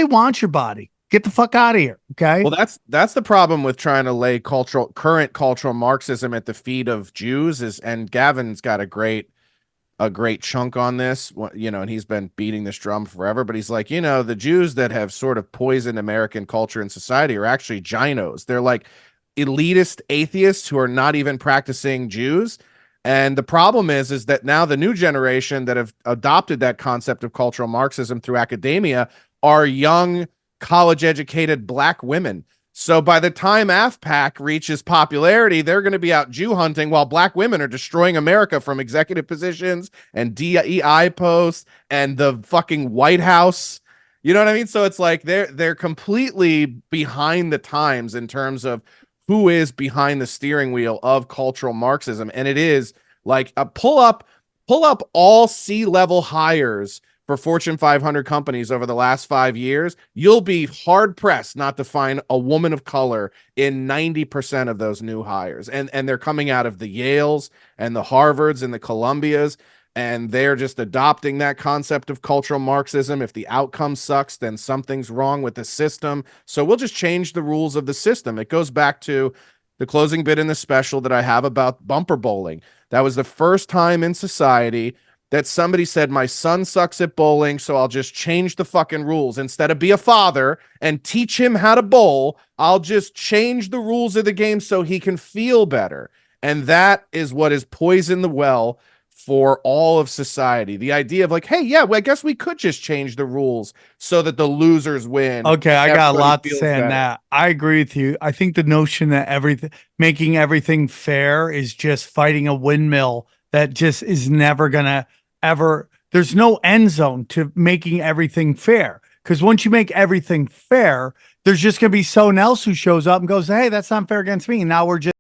want your body. Get the fuck out of here. Okay. Well, that's the problem with trying to lay current cultural Marxism at the feet of Jews and Gavin's got a great chunk on this, and he's been beating this drum forever, but he's like, the Jews that have sort of poisoned American culture and society are actually ginos. They're like elitist atheists who are not even practicing Jews. And the problem is that now the new generation that have adopted that concept of cultural Marxism through academia are young, college-educated black women. So by the time AFPAC reaches popularity, they're going to be out Jew hunting while black women are destroying America from executive positions and DEI posts and the fucking White House. You know what I mean? So it's like they're completely behind the times in terms of who is behind the steering wheel of cultural Marxism. And it is like a pull up all C-level hires for Fortune 500 companies over the last 5 years. You'll be hard pressed not to find a woman of color in 90% of those new hires. And they're coming out of the Yales and the Harvards and the Columbias, and they're just adopting that concept of cultural Marxism. If the outcome sucks, then something's wrong with the system. So we'll just change the rules of the system. It goes back to the closing bit in the special that I have about bumper bowling. That was the first time in society that somebody said, my son sucks at bowling, so I'll just change the fucking rules. Instead of be a father and teach him how to bowl, I'll just change the rules of the game so he can feel better. And that is what has poisoned the well for all of society. The idea of like, hey, yeah, well, I guess we could just change the rules so that the losers win. Okay, I got a lot to say on better. that. I agree with you. I think the notion that making everything fair is just fighting a windmill that just is never gonna ever. There's no end zone to making everything fair, because once you make everything fair, there's just gonna be someone else who shows up and goes, "Hey, that's not fair against me." And now we're just